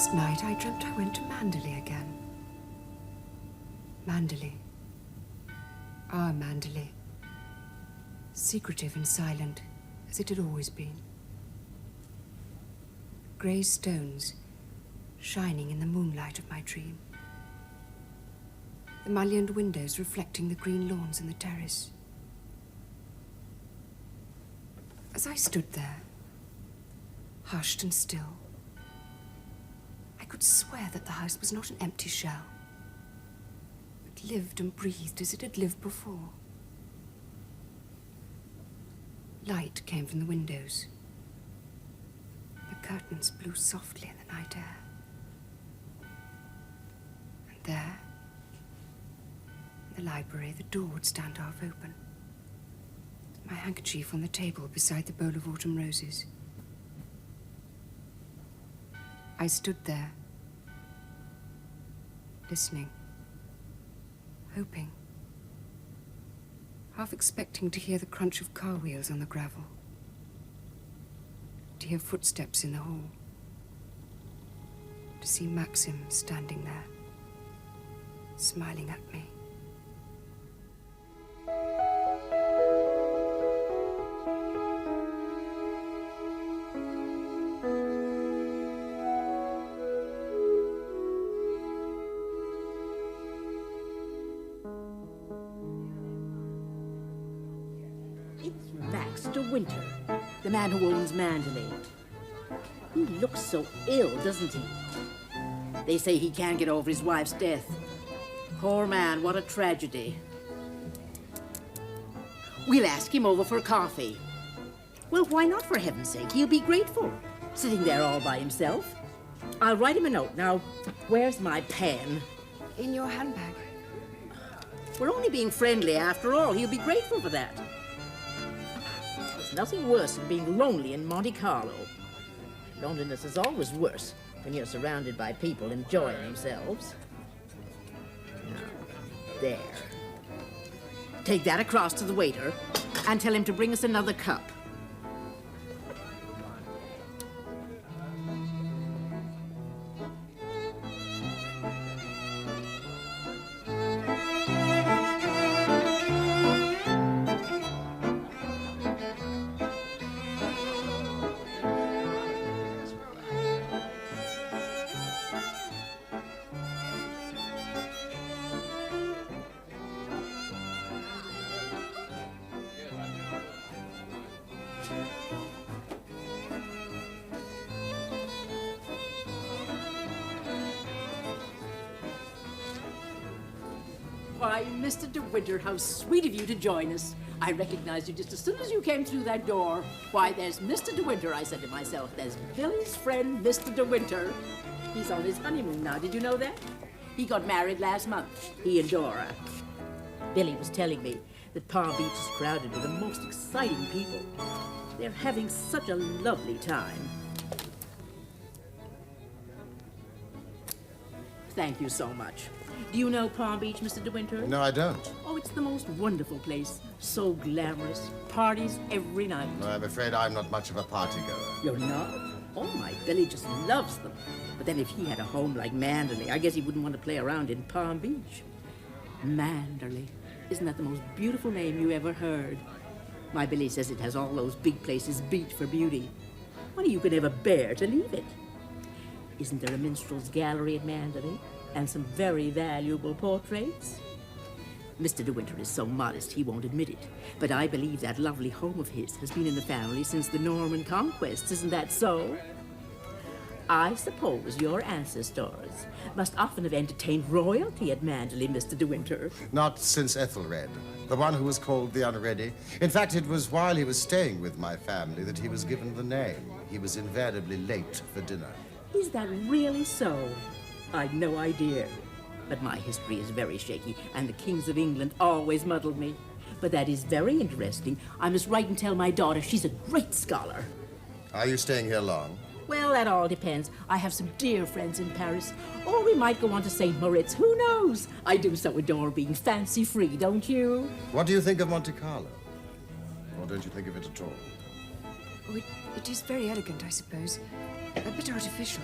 Last night I dreamt I went to Manderley again. Manderley. Our Manderley. Secretive and silent, as it had always been. Grey stones, shining in the moonlight of my dream. The mullioned windows reflecting the green lawns and the terrace. As I stood there, hushed and still, I could swear that the house was not an empty shell, but lived and breathed as it had lived before. Light came from the windows. The curtains blew softly in the night air. And there, in the library, the door would stand half open. My handkerchief on the table beside the bowl of autumn roses. I stood there, listening, hoping, half expecting to hear the crunch of car wheels on the gravel, to hear footsteps in the hall, to see Maxim standing there, smiling at me. Winter, the man who owns Manderley. He looks so ill, doesn't he? They say he can't get over his wife's death. Poor man, what a tragedy. We'll ask him over for coffee. Well, why not, for heaven's sake? He'll be grateful, sitting there all by himself. I'll write him a note. Now, where's my pen? In your handbag. We're only being friendly after all. He'll be grateful for that. Nothing worse than being lonely in Monte Carlo. Loneliness is always worse when you're surrounded by people enjoying themselves. Now, there. Take that across to the waiter and tell him to bring us another cup. Why, Mr. De Winter, how sweet of you to join us. I recognized you just as soon as you came through that door. Why, there's Mr. De Winter, I said to myself. There's Billy's friend, Mr. De Winter. He's on his honeymoon now, did you know that? He got married last month, he and Dora. Billy was telling me that Palm Beach is crowded with the most exciting people. They're having such a lovely time. Thank you so much. Do you know Palm Beach, Mr. De Winter? No, I don't. Oh, it's the most wonderful place. So glamorous. Parties every night. No, I'm afraid I'm not much of a party goer. You're not? Oh, my Billy just loves them. But then if he had a home like Manderley, I guess he wouldn't want to play around in Palm Beach. Manderley. Isn't that the most beautiful name you ever heard? My Billy says it has all those big places beat for beauty. Why, you could never bear to leave it. Isn't there a minstrel's gallery at Manderley? And some very valuable portraits? Mr. De Winter is so modest he won't admit it, but I believe that lovely home of his has been in the family since the Norman conquests. Isn't that so? I suppose your ancestors must often have entertained royalty at Manderley, Mr. De Winter. Not since Ethelred, the one who was called the Unready. In fact, it was while he was staying with my family that he was given the name. He was invariably late for dinner. Is that really so? I'd no idea. But my history is very shaky, and the kings of England always muddled me. But that is very interesting. I must write and tell my daughter she's a great scholar. Are you staying here long? Well, that all depends. I have some dear friends in Paris. Or we might go on to St. Moritz. Who knows? I do so adore being fancy-free, don't you? What do you think of Monte Carlo? Or don't you think of it at all? Oh, it is very elegant, I suppose. A bit artificial.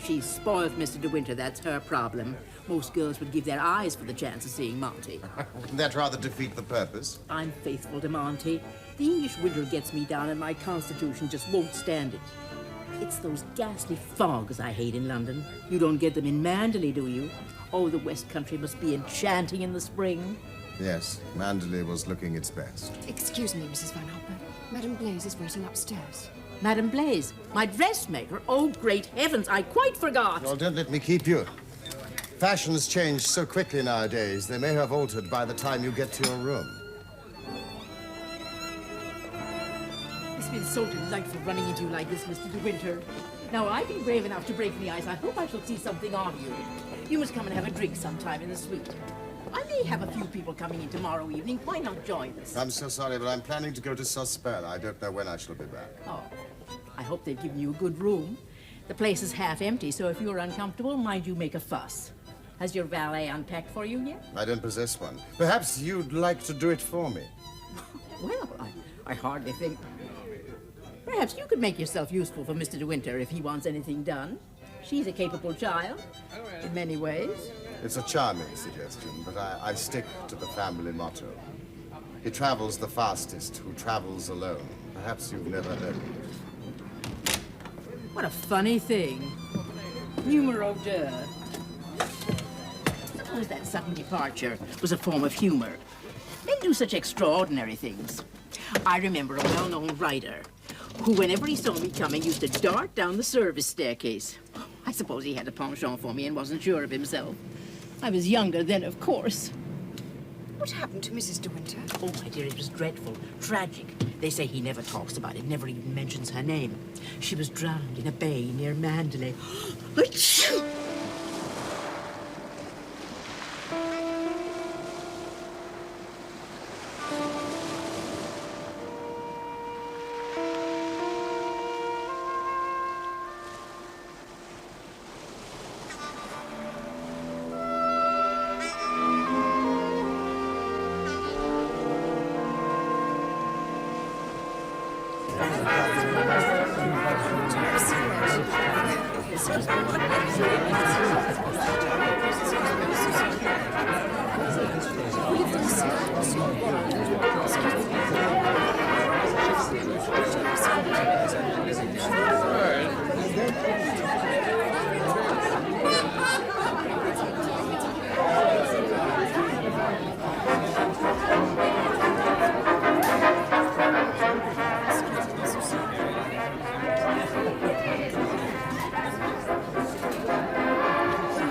She's spoiled, Mr. De Winter. That's her problem. Most girls would give their eyes for the chance of seeing Monty. Wouldn't that rather defeat the purpose? I'm faithful to Monty. The English winter gets me down and my constitution just won't stand it. It's those ghastly fogs I hate in London. You don't get them in Manderley, do you? Oh, the West Country must be enchanting in the spring. Yes, Manderley was looking its best. Excuse me, Mrs. Van Hopper. Madame Blaise is waiting upstairs. Madame Blaise, my dressmaker? Oh, great heavens, I quite forgot. Well, don't let me keep you. Fashions change so quickly nowadays, they may have altered by the time you get to your room. It's been so delightful running into you like this, Mr. De Winter. Now, I've been brave enough to break the ice. I hope I shall see something of you. You must come and have a drink sometime in the suite. I may have a few people coming in tomorrow evening. Why not join us? I'm so sorry, but I'm planning to go to Suspel. I don't know when I shall be back. Oh, I hope they've given you a good room. The place is half empty, so if you're uncomfortable, mind you make a fuss. Has your valet unpacked for you yet? I don't possess one. Perhaps you'd like to do it for me. Well, I hardly think... Perhaps you could make yourself useful for Mr. De Winter if he wants anything done. She's a capable child, in many ways. It's a charming suggestion, but I stick to the family motto. He travels the fastest who travels alone. Perhaps you've never heard of it. What a funny thing. Numero deux. Suppose that sudden departure was a form of humor. Men do such extraordinary things. I remember a well-known writer who, whenever he saw me coming, used to dart down the service staircase. I suppose he had a penchant for me and wasn't sure of himself. I was younger then, of course. What happened to Mrs. De Winter? Oh, my dear, it was dreadful, tragic. They say he never talks about it, never even mentions her name. She was drowned in a bay near Manderley. Achoo!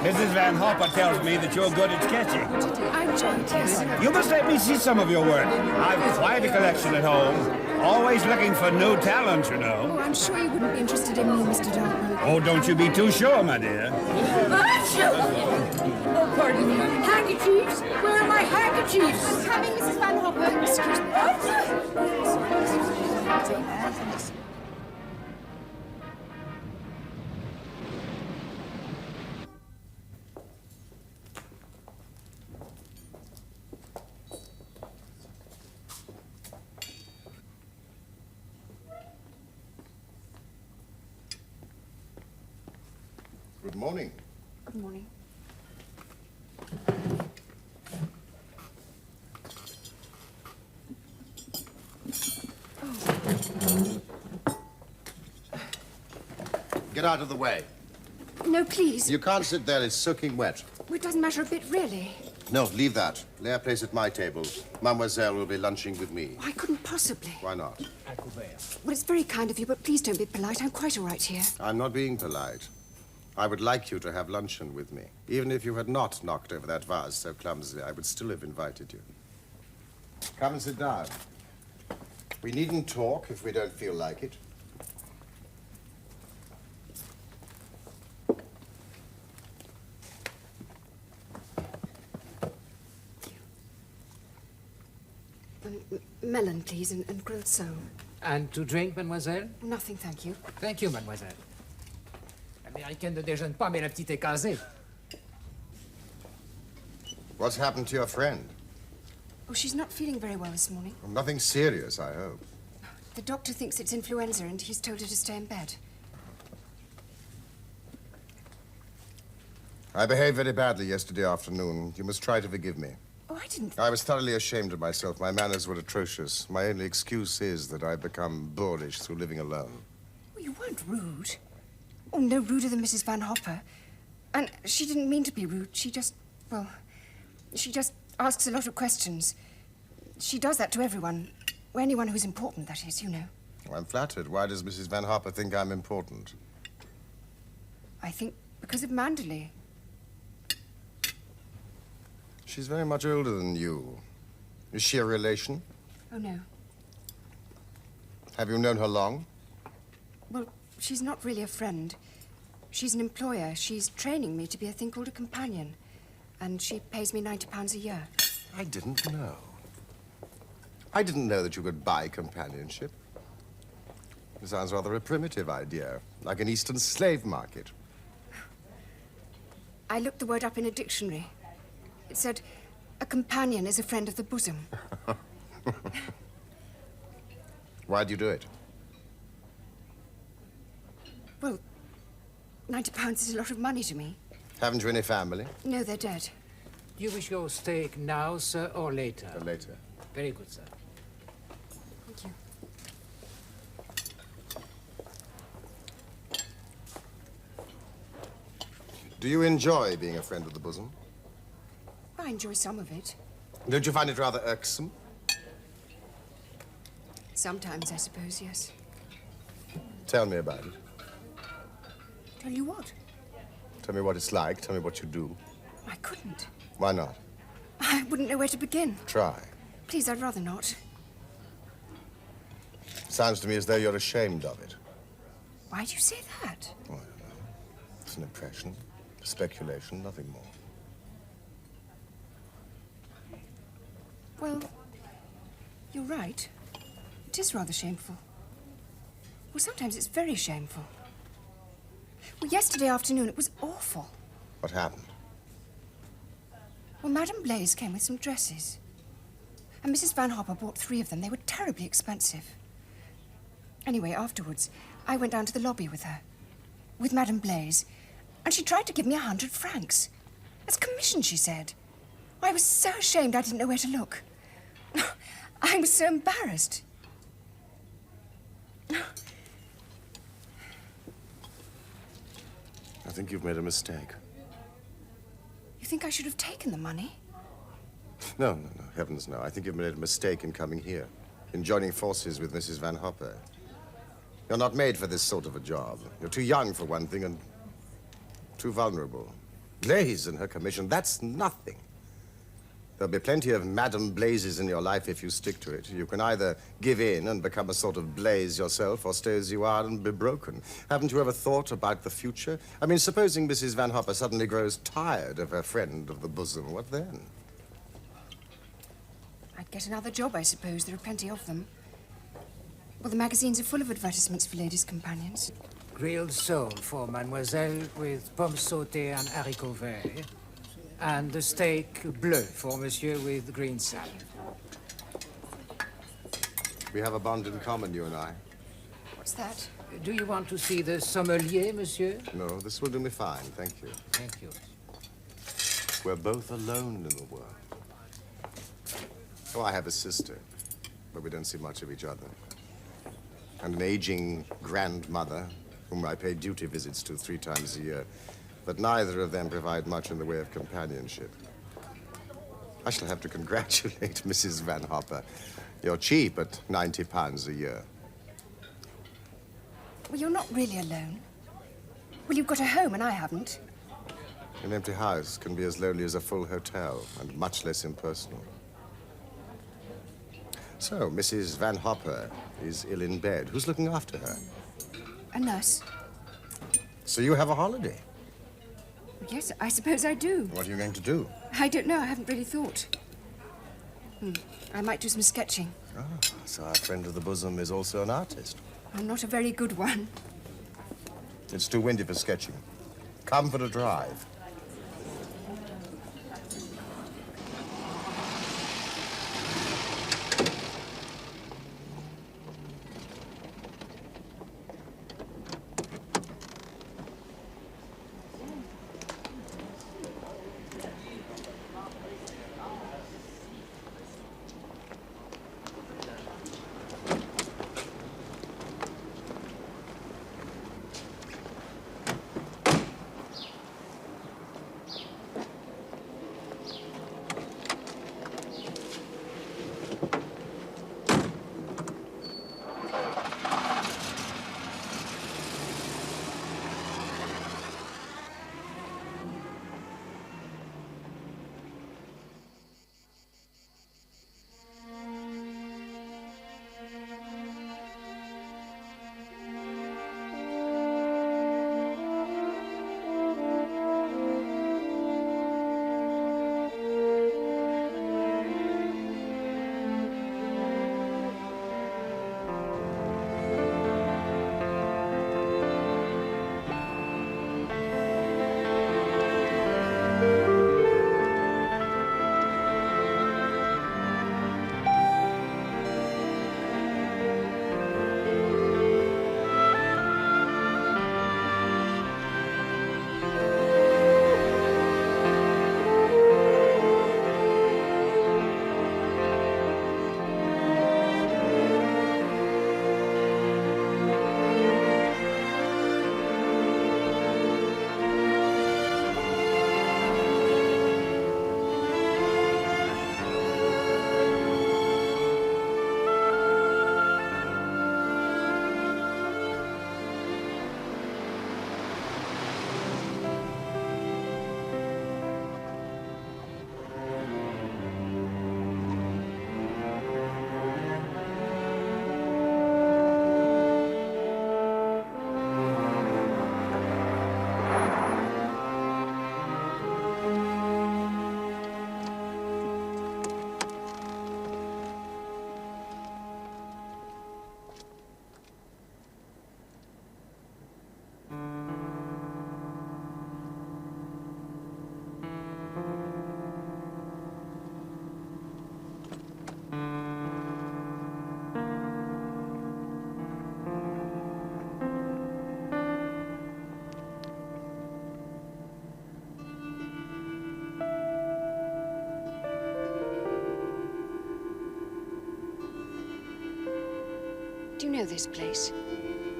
Mrs. Van Hopper tells me that you're good at sketching. I enjoyed, yes. You must let me see some of your work. I've quite a collection at home. Always looking for new talent, you know. Oh, I'm sure you wouldn't be interested in me, Mr. Dartmouth. Oh, don't you be too sure, my dear. Oh, pardon me. Handkerchiefs? Where are my handkerchiefs? I'm coming, Mrs. Van Hopper. Excuse me. Good morning. Good morning. Get out of the way. No, please. You can't sit there, it's soaking wet. Well, it doesn't matter a bit, really. No, leave that. Lay a place at my table. Mademoiselle will be lunching with me. I couldn't possibly. Why not? Well, it's very kind of you, but please don't be polite. I'm quite all right here. I'm not being polite. I would like you to have luncheon with me. Even if you had not knocked over that vase so clumsily, I would still have invited you. Come and sit down. We needn't talk if we don't feel like it. Melon, please, and grilled sole. And to drink, mademoiselle? Nothing, thank you. Thank you, mademoiselle. L'américaine ne déjeune pas, mais la petite est casée. What's happened to your friend? Oh, she's not feeling very well this morning. Well, nothing serious, I hope. The doctor thinks it's influenza, and he's told her to stay in bed. I behaved very badly yesterday afternoon. You must try to forgive me. Oh, I didn't... I was thoroughly ashamed of myself. My manners were atrocious. My only excuse is that I've become boorish through living alone. Well, you weren't rude. Oh, no ruder than Mrs. Van Hopper. And she didn't mean to be rude. She just, well, she just asks a lot of questions. She does that to everyone. Well, anyone who's important, that is, you know. Oh, I'm flattered. Why does Mrs. Van Hopper think I'm important? I think because of Manderley. She's very much older than you. Is she a relation? Oh, no. Have you known her long? Well, she's not really a friend. She's an employer. She's training me to be a thing called a companion. And she pays me £90 a year. I didn't know. I didn't know that you could buy companionship. It sounds rather a primitive idea, like an Eastern slave market. I looked the word up in a dictionary. It said, a companion is a friend of the bosom. Why'd you do it? Well, £90 is a lot of money to me. Haven't you any family? No, they're dead. Do you wish your steak now, sir, or later? Later. Very good, sir. Thank you. Do you enjoy being a friend of the bosom? I enjoy some of it. Don't you find it rather irksome? Sometimes, I suppose, yes. Tell me about it. Tell you what? Tell me what it's like. Tell me what you do. I couldn't. Why not? I wouldn't know where to begin. Try. Please, I'd rather not. Sounds to me as though you're ashamed of it. Why do you say that? Oh, I don't know. It's an impression, speculation, nothing more. Well, you're right. It is rather shameful. Well, sometimes it's very shameful. Well, yesterday afternoon, it was awful. What happened? Well, Madame Blaise came with some dresses. And Mrs. Van Hopper bought 3 of them. They were terribly expensive. Anyway, afterwards, I went down to the lobby with her, with Madame Blaise, and she tried to give me 100 francs. As commission, she said. I was so ashamed I didn't know where to look. I was so embarrassed. I think you've made a mistake. You think I should have taken the money? No, heavens no. I think you've made a mistake in coming here, in joining forces with Mrs. Van Hopper. You're not made for this sort of a job. You're too young, for one thing, and too vulnerable. Blaise and her commission, that's nothing. There'll be plenty of Madame Blaises in your life if you stick to it. You can either give in and become a sort of Blaise yourself, or stay as you are and be broken. Haven't you ever thought about the future? I mean, supposing Mrs. Van Hopper suddenly grows tired of her friend of the bosom, what then? I'd get another job, I suppose. There are plenty of them. Well, the magazines are full of advertisements for ladies' companions. Grilled sole for mademoiselle with pommes sautées and haricots verts. And the steak bleu for monsieur with green salad. We have a bond in common, you and I. What's that? Do you want to see the sommelier, monsieur? No, this will do me fine, thank you. Thank you. We're both alone in the world. Oh, I have a sister, but we don't see much of each other. And an aging grandmother, whom I pay duty visits to 3 times a year. But neither of them provide much in the way of companionship. I shall have to congratulate Mrs. Van Hopper. You're cheap at £90 a year. Well, you're not really alone. Well, you've got a home and I haven't. An empty house can be as lonely as a full hotel, and much less impersonal. So, Mrs. Van Hopper is ill in bed. Who's looking after her? A nurse. So you have a holiday? Yes, I suppose I do. What are you going to do? I don't know. I haven't really thought. I might do some sketching. Ah, so our friend of the bosom is also an artist. I'm not a very good one. It's too windy for sketching. Come for a drive. Do you know this place?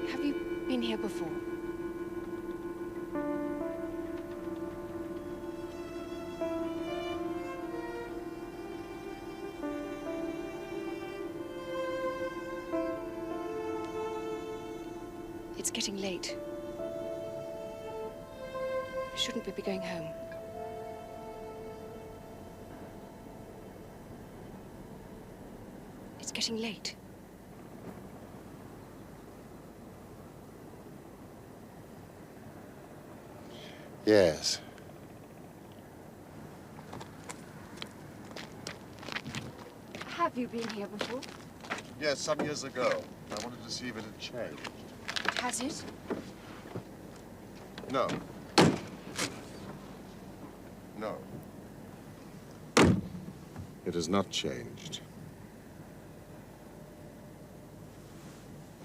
Have you been here before? It's getting late. Shouldn't we be going home? It's getting late. Yes. Have you been here before? Yes, some years ago. I wanted to see if it had changed. Has it? No. No. It has not changed.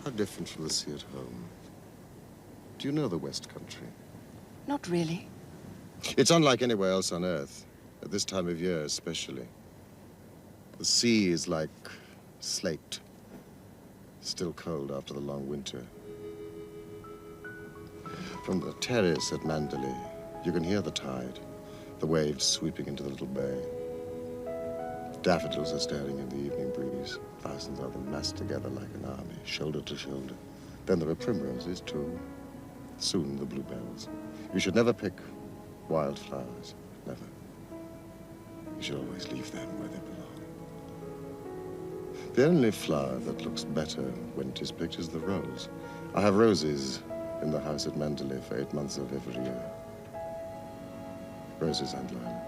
How different from the sea at home. Do you know the West Country? Not really. It's unlike anywhere else on Earth, at this time of year especially. The sea is like slate, still cold after the long winter. From the terrace at Mandalay, you can hear the tide, the waves sweeping into the little bay. Daffodils are stirring in the evening breeze, thousands of them massed together like an army, shoulder to shoulder. Then there are primroses, too. Soon the bluebells. You should never pick wildflowers, never. You should always leave them where they belong. The only flower that looks better when it is picked is the rose. I have roses in the house at Mandalay for 8 months of every year. Roses and lilac,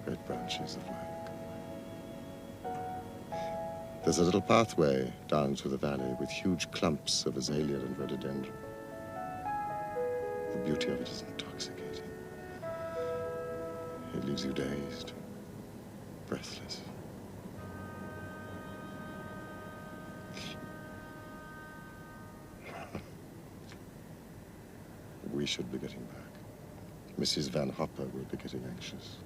great branches of lilac. There's a little pathway down through the valley with huge clumps of azalea and rhododendron. The beauty of it is intoxicating. It leaves you dazed, breathless. We should be getting back. Mrs. Van Hopper will be getting anxious.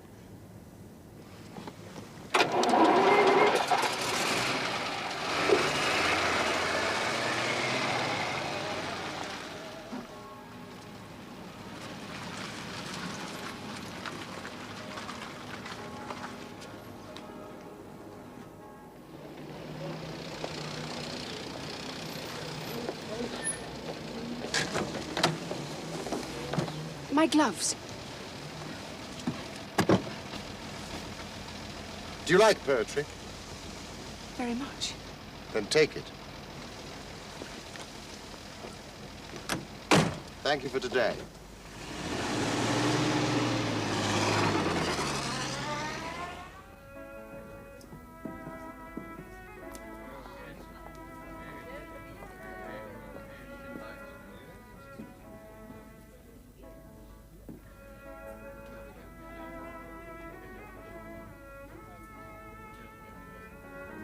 My gloves. Do you like poetry? Very much. Then take it. Thank you for today.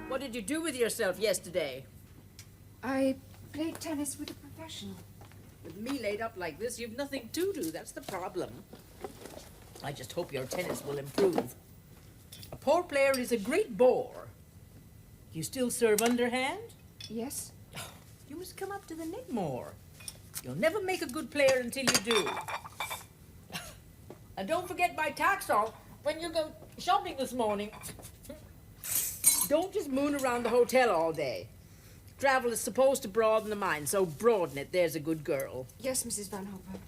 What did you do with yourself yesterday? I played tennis with a professional. With me laid up like this, you've nothing to do. That's the problem. I just hope your tennis will improve. A poor player is a great bore. You still serve underhand? Yes? You must come up to the net more. You'll never make a good player until you do. And don't forget my taxol when you go shopping this morning. Don't just moon around the hotel all day. Travel is supposed to broaden the mind, so broaden it. There's a good girl. Yes, Mrs. Van Hopper.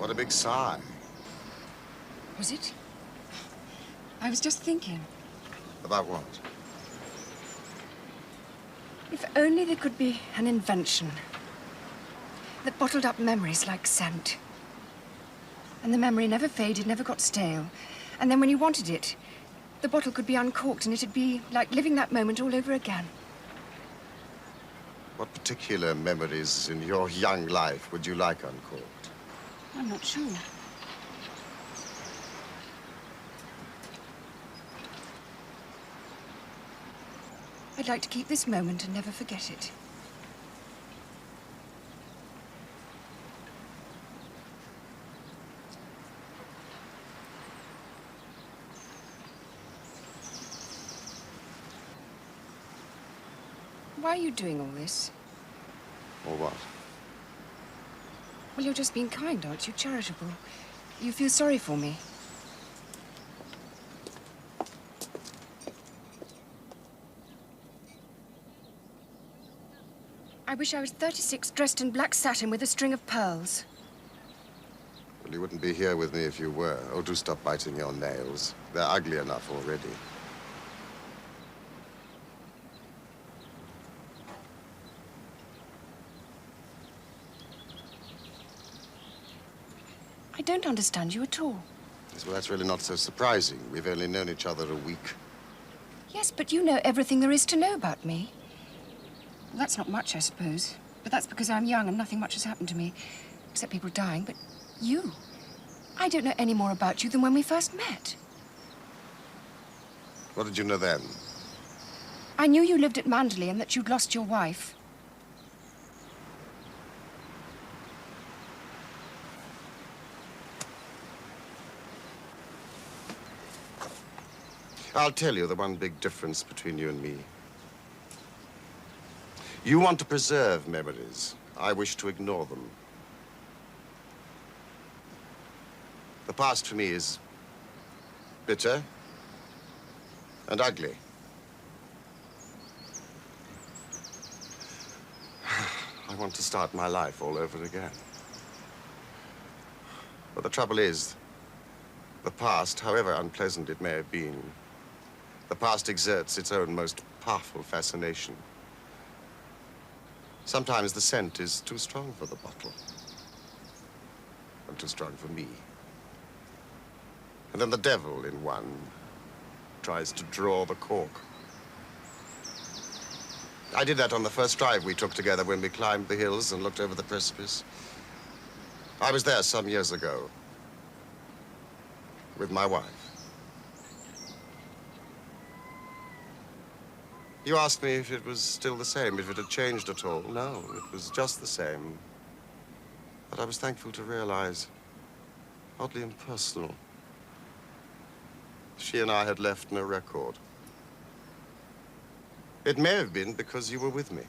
What a big sigh. Was it? I was just thinking. About what? If only there could be an invention that bottled up memories like scent. And the memory never faded, never got stale. And then when you wanted it, the bottle could be uncorked and it'd be like living that moment all over again. What particular memories in your young life would you like uncorked? I'm not sure. I'd like to keep this moment and never forget it. Why are you doing all this? Or what? Well, you're just being kind, aren't you? Charitable. You feel sorry for me. I wish I was 36, dressed in black satin with a string of pearls. Well, you wouldn't be here with me if you were. Oh, do stop biting your nails. They're ugly enough already. I don't understand you at all. Yes, well, that's really not so surprising. We've only known each other a week. Yes, but you know everything there is to know about me. Well, that's not much, I suppose. But that's because I'm young and nothing much has happened to me. Except people dying, but you. I don't know any more about you than when we first met. What did you know then? I knew you lived at Manderley and that you'd lost your wife. I'll tell you the one big difference between you and me. You want to preserve memories. I wish to ignore them. The past for me is bitter and ugly. I want to start my life all over again. But the trouble is, the past, however unpleasant it may have been, the past exerts its own most powerful fascination. Sometimes the scent is too strong for the bottle, and too strong for me. And then the devil in one tries to draw the cork. I did that on the first drive we took together when we climbed the hills and looked over the precipice. I was there some years ago with my wife. You asked me if it was still the same, if it had changed at all. No, it was just the same. But I was thankful to realize, oddly impersonal, she and I had left no record. It may have been because you were with me.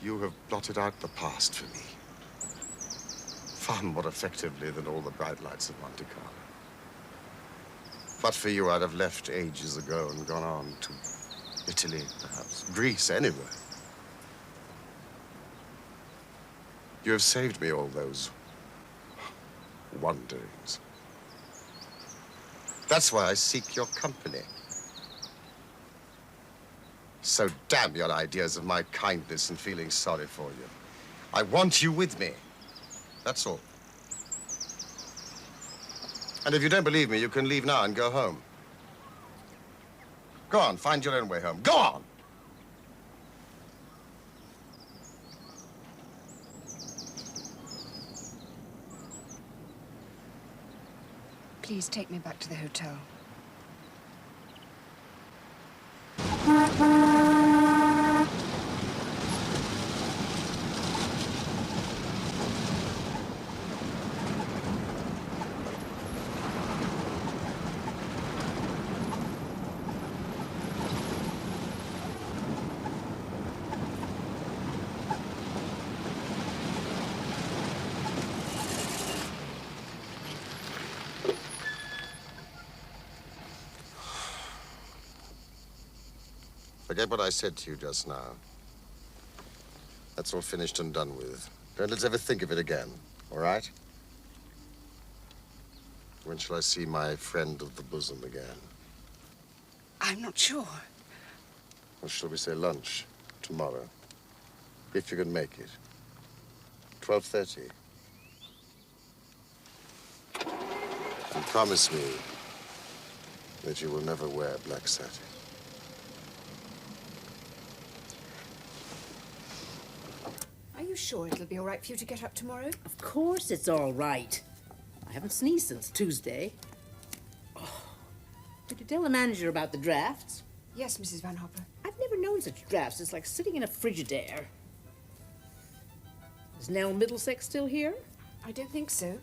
You have blotted out the past for me, far more effectively than all the bright lights of Monte Carlo. But for you, I'd have left ages ago and gone on to Italy, perhaps, Greece, anywhere. You have saved me all those wanderings. That's why I seek your company. So damn your ideas of my kindness and feeling sorry for you. I want you with me. That's all. And if you don't believe me, you can leave now and go home. Go on, find your own way home. Go on! Please take me back to the hotel. Forget what I said to you just now. That's all finished and done with. Don't let's ever think of it again, all right? When shall I see my friend of the bosom again? I'm not sure. Or shall we say lunch tomorrow? If you can make it. 12:30. And promise me that you will never wear black satin. Are you sure it'll be all right for you to get up tomorrow? Of course it's all right. I haven't sneezed since Tuesday. Oh, did you tell the manager about the drafts? Yes, Mrs. Van Hopper. I've never known such drafts. It's like sitting in a Frigidaire. Is Nell Middlesex still here? I don't think so.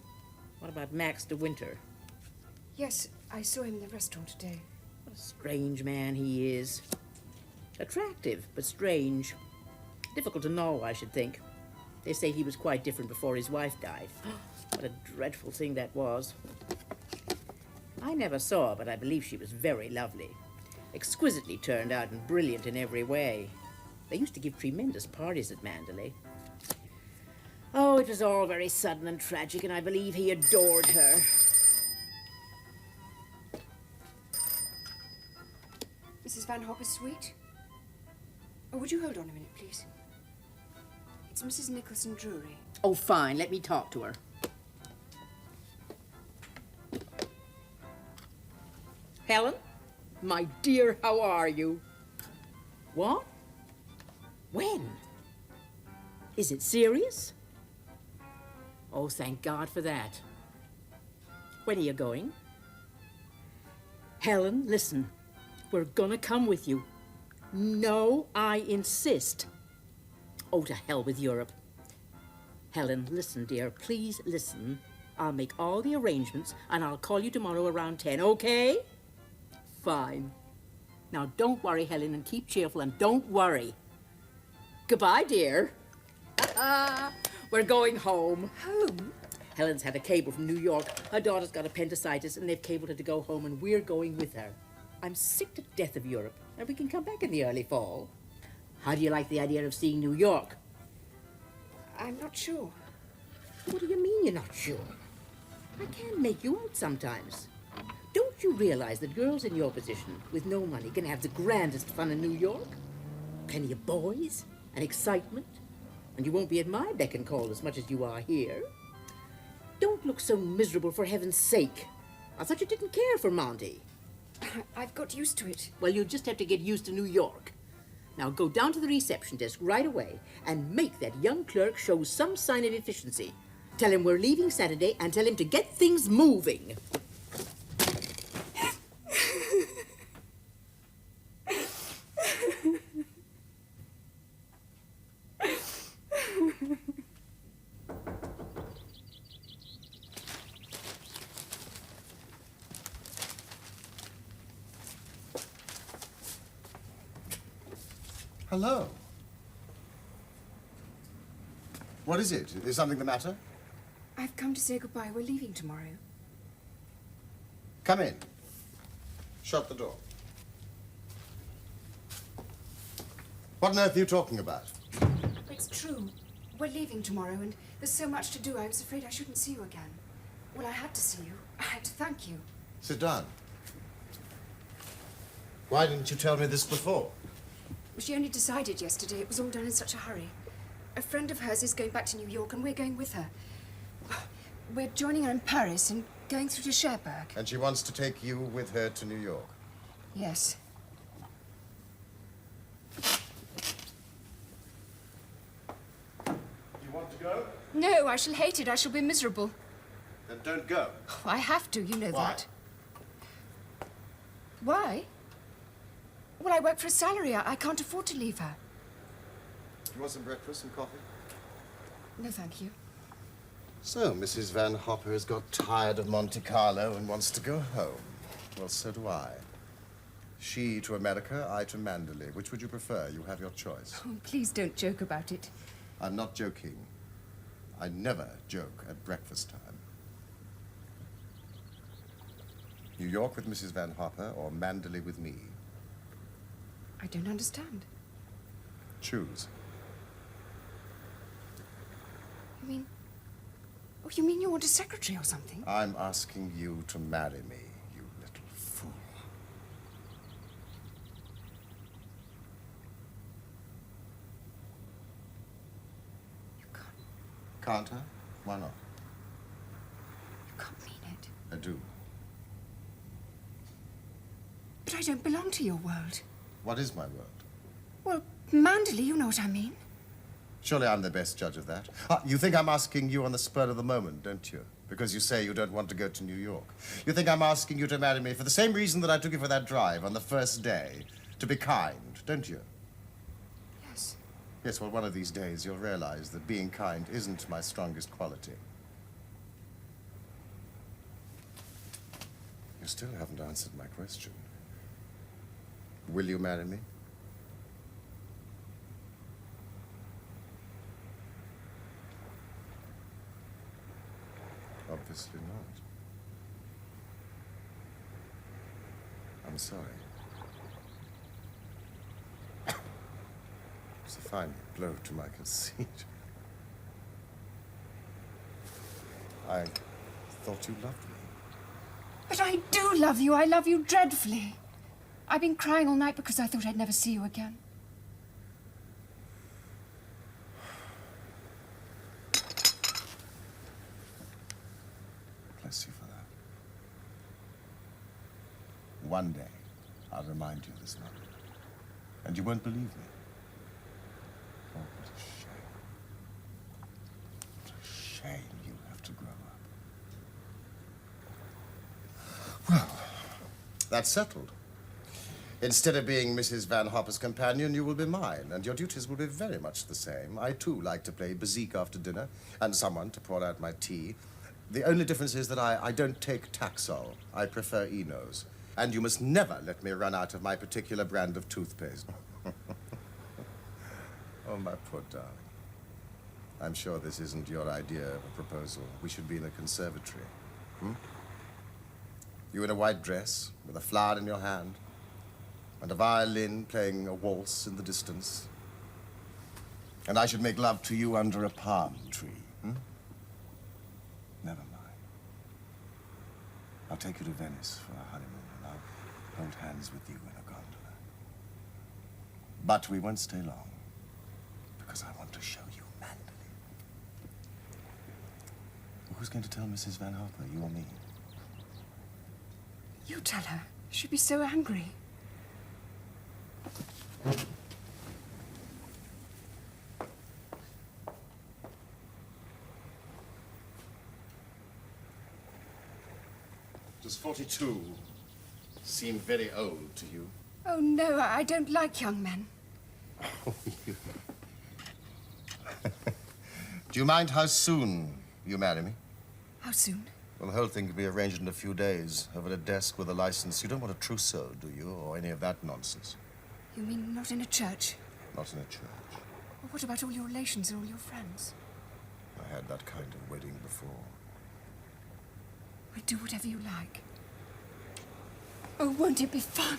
What about Max de Winter? Yes, I saw him in the restaurant today. What a strange man he is. Attractive, but strange. Difficult to know, I should think. They say he was quite different before his wife died. What a dreadful thing that was. I never saw her, but I believe she was very lovely. Exquisitely turned out and brilliant in every way. They used to give tremendous parties at Mandalay. Oh, it was all very sudden and tragic, and I believe he adored her. Mrs. Van Hopper's suite? Oh, would you hold on a minute, please? It's Mrs. Nicholson Drury. Oh, fine. Let me talk to her. Helen? My dear, how are you? What? When? Is it serious? Oh, thank God for that. When are you going? Helen, listen. We're gonna come with you. No, I insist. Oh, to hell with Europe. Helen, listen, dear. Please listen. I'll make all the arrangements, and I'll call you tomorrow around 10, okay? Fine. Now, don't worry, Helen, and keep cheerful, and don't worry. Goodbye, dear. We're going home. Home? Helen's had a cable from New York. Her daughter's got appendicitis, and they've cabled her to go home, and we're going with her. I'm sick to death of Europe, and we can come back in the early fall. How do you like the idea of seeing New York? I'm not sure. What do you mean you're not sure? I can make you out sometimes. Don't you realize that girls in your position with no money can have the grandest fun in New York? Plenty of boys and excitement, and you won't be at my beck and call as much as you are here. Don't look so miserable, for heaven's sake. I thought you didn't care for Monty. I've got used to it. Well, you'll just have to get used to New York. Now go down to the reception desk right away and make that young clerk show some sign of efficiency. Tell him we're leaving Saturday and tell him to get things moving. Hello. What is it? Is something the matter? I've come to say goodbye. We're leaving tomorrow. Come in. Shut the door. What on earth are you talking about? It's true. We're leaving tomorrow, and there's so much to do. I was afraid I shouldn't see you again. Well, I had to see you. I had to thank you. Sit down. Why didn't you tell me this before? She only decided yesterday. It was all done in such a hurry. A friend of hers is going back to New York, and we're going with her. We're joining her in Paris and going through to Cherbourg. And she wants to take you with her to New York. Yes. You want to go? No, I shall hate it. I shall be miserable. Then don't go. Oh, I have to, you know Why? that. Why? Well, I work for a salary. I can't afford to leave her. You want some breakfast and coffee? No, thank you. So, Mrs. Van Hopper has got tired of Monte Carlo and wants to go home. Well, so do I. She to America, I to Mandalay. Which would you prefer? You have your choice. Oh, please don't joke about it. I'm not joking. I never joke at breakfast time. New York with Mrs. Van Hopper or Mandalay with me? I don't understand. Choose. You mean you want a secretary or something? I'm asking you to marry me, you little fool. You can't. Can't I? Why not? You can't mean it. I do. But I don't belong to your world. What is my world? Well, Manderley, you know what I mean. Surely I'm the best judge of that. You think I'm asking you on the spur of the moment, don't you? Because you say you don't want to go to New York. You think I'm asking you to marry me for the same reason that I took you for that drive on the first day. To be kind, don't you? Yes. Yes, well, one of these days you'll realize that being kind isn't my strongest quality. You still haven't answered my question. Will you marry me? Obviously not. I'm sorry. It's a fine blow to my conceit. I thought you loved me. But I do love you. I love you dreadfully. I've been crying all night because I thought I'd never see you again. Bless you for that. One day, I'll remind you of this moment. And you won't believe me. Oh, what a shame. What a shame you have to grow up. Well, that's settled. Instead of being Mrs. Van Hopper's companion, you will be mine, and your duties will be very much the same. I, too, like to play bezique after dinner, and someone to pour out my tea. The only difference is that I don't take Taxol. I prefer Enos. And you must never let me run out of my particular brand of toothpaste. Oh, my poor darling. I'm sure this isn't your idea of a proposal. We should be in a conservatory. You in a white dress, with a flower in your hand, and a violin playing a waltz in the distance. And I should make love to you under a palm tree. Never mind. I'll take you to Venice for our honeymoon, and I'll hold hands with you in a gondola. But we won't stay long, because I want to show you Manderley. Who's going to tell Mrs. Van Hopper, you or me? You tell her. She'd be so angry. Does 42 seem very old to you? Oh, no, I don't like young men. Oh, you. Do you mind how soon you marry me? How soon? Well, the whole thing could be arranged in a few days, over a desk with a license. You don't want a trousseau, do you, or any of that nonsense? You mean not in a church? Not in a church. Well, what about all your relations and all your friends? I had that kind of wedding before. We'll do whatever you like. Oh, won't it be fun?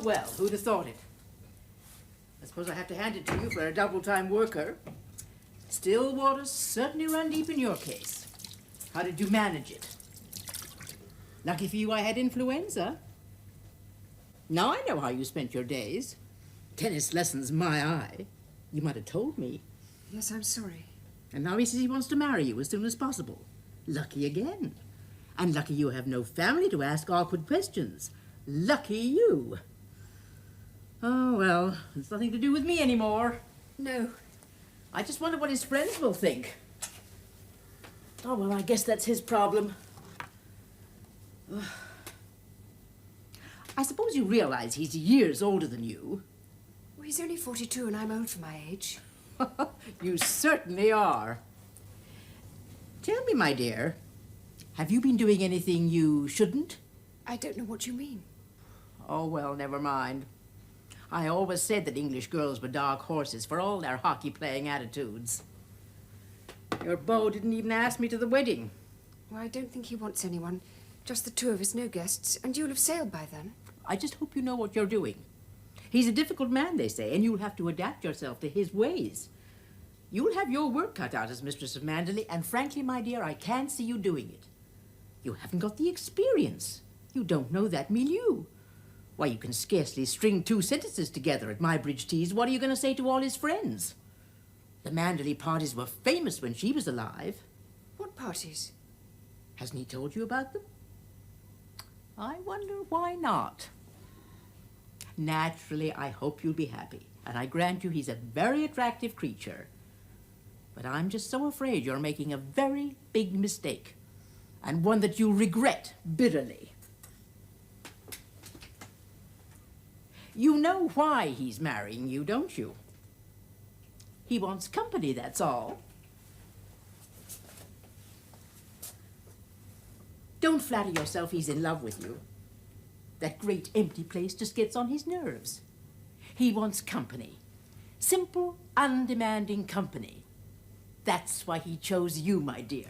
well, who'd have thought it? I suppose I have to hand it to you for a double-time worker. Still waters certainly run deep in your case. How did you manage it? Lucky for you I had influenza. Now I know how you spent your days. Tennis lessons, my eye. You might have told me. Yes, I'm sorry. And now he says he wants to marry you as soon as possible. Lucky again. And lucky you have no family to ask awkward questions. Lucky you. Oh, well, it's nothing to do with me anymore. No. I just wonder what his friends will think. Oh, well, I guess that's his problem. I suppose you realize he's years older than you. Well, he's only 42 and I'm old for my age. You certainly are. Tell me, my dear, have you been doing anything you shouldn't? I don't know what you mean. Oh, well, never mind. I always said that English girls were dark horses for all their hockey-playing attitudes. Your beau didn't even ask me to the wedding. Well, I don't think he wants anyone. Just the two of us, no guests. And you'll have sailed by then. I just hope you know what you're doing. He's a difficult man, they say, and you'll have to adapt yourself to his ways. You'll have your work cut out as mistress of Manderley, and frankly, my dear, I can't see you doing it. You haven't got the experience. You don't know that milieu. Why, you can scarcely string two sentences together at my bridge teas. What are you going to say to all his friends? The Manderley parties were famous when she was alive. What parties? Hasn't he told you about them? I wonder why not. Naturally, I hope you'll be happy, and I grant you he's a very attractive creature. But I'm just so afraid you're making a very big mistake, and one that you'll regret bitterly. You know why he's marrying you, don't you? He wants company, that's all. Don't flatter yourself he's in love with you. That great empty place just gets on his nerves. He wants company. Simple, undemanding company. That's why he chose you, my dear.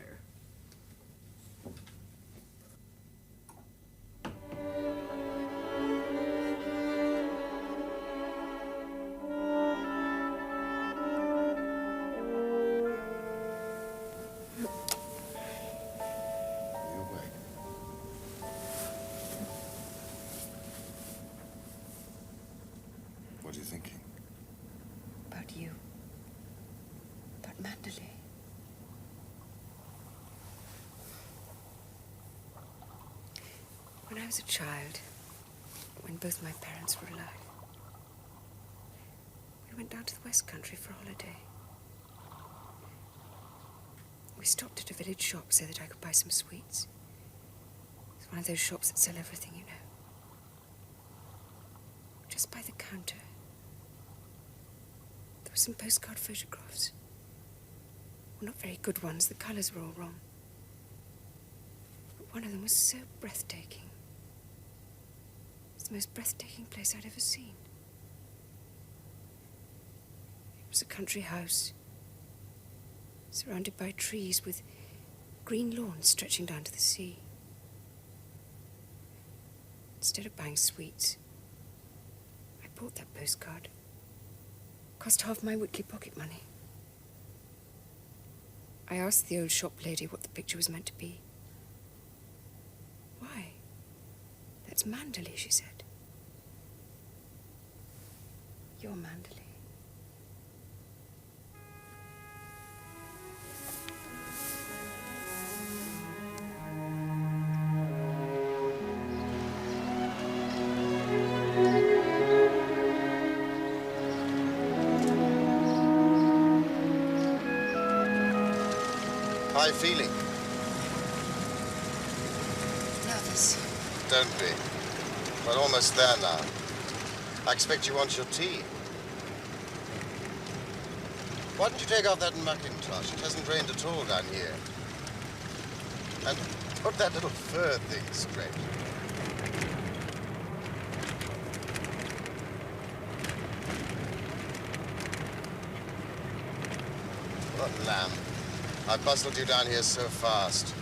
What are you thinking? About you. About Manderley. When I was a child, when both my parents were alive, we went down to the West Country for a holiday. We stopped at a village shop so that I could buy some sweets. It's one of those shops that sell everything, you know. Just by the counter, there were some postcard photographs. Well, not very good ones. The colours were all wrong. But one of them was so breathtaking. It's the most breathtaking place I'd ever seen. It was a country house, surrounded by trees with green lawns stretching down to the sea. Instead of buying sweets, I bought that postcard. Cost half my weekly pocket money. I asked the old shop lady what the picture was meant to be. Why? That's Manderley, she said. You're Manderley. How are you feeling? Nervous. Don't be. We're almost there now. I expect you want your tea. Why don't you take off that mackintosh? It hasn't rained at all down here. And put that little fur thing straight. What lamb. I bustled you down here so fast.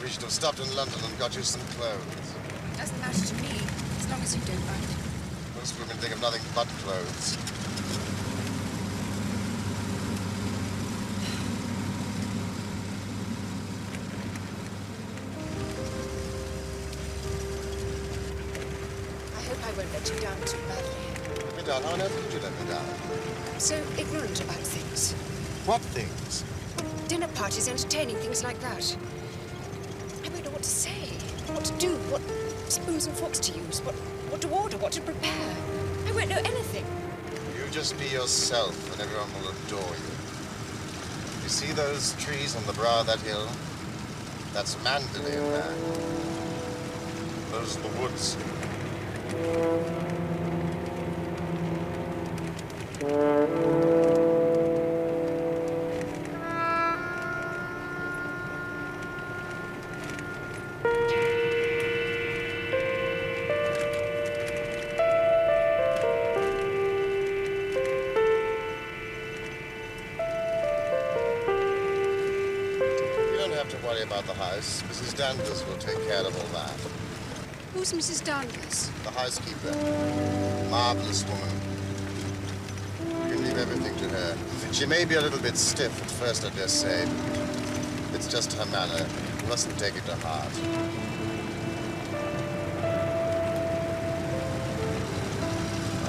We should have stopped in London and got you some clothes. It doesn't matter to me. It's long as you don't mind. Most women think of nothing but clothes. I hope I won't let you down too badly. Let me down? How on earth could you let me down? I'm so ignorant about things. What things? Dinner parties, entertaining, things like that. I won't know what to say, what to do, what spoons and forks to use, what to order, what to prepare. I won't know anything. You just be yourself and everyone will adore you. You see those trees on the brow of that hill? That's Mandalay in there. Those are the woods. About the house. Mrs. Danvers will take care of all that. Who's Mrs. Danvers? The housekeeper. Marvelous woman. You can leave everything to her. She may be a little bit stiff at first, I dare say. It's just her manner. You mustn't take it to heart.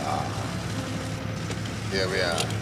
Ah. Here we are.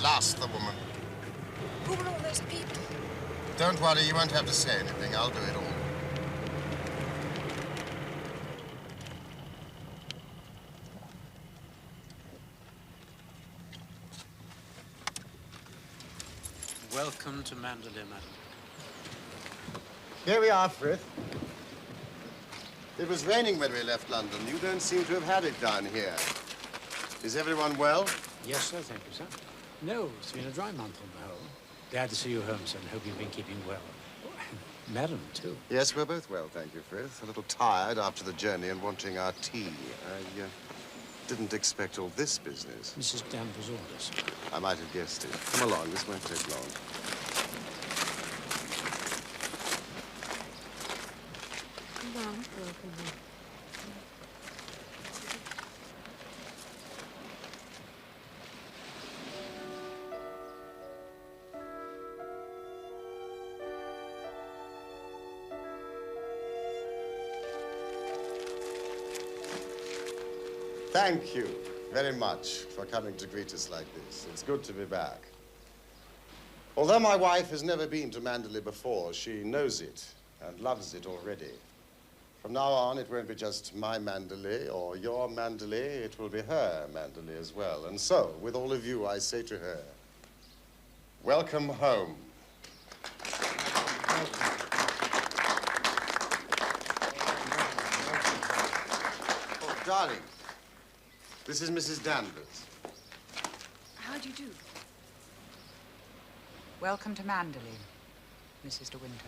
Last, the woman. Who were all those people? Don't worry, you won't have to say anything. I'll do it all. Welcome to Mandalay, madam. Here we are, Frith. It was raining when we left London. You don't seem to have had it down here. Is everyone well? Yes, sir, thank you, sir. No, it's been a dry month on the whole. Glad to see you home, sir, and hope you've been keeping well. Madam, too. Yes, we're both well, thank you, Frith. A little tired after the journey and wanting our tea. I didn't expect all this business. Mrs. Danvers' orders. I might have guessed it. Come along, this won't take long. Thank you very much for coming to greet us like this. It's good to be back. Although my wife has never been to Manderley before, she knows it and loves it already. From now on, it won't be just my Manderley or your Manderley, it will be her Manderley as well. And so, with all of you, I say to her, welcome home. Oh, darling. This is Mrs. Danvers. How do you do? Welcome to Manderley, Mrs. De Winter.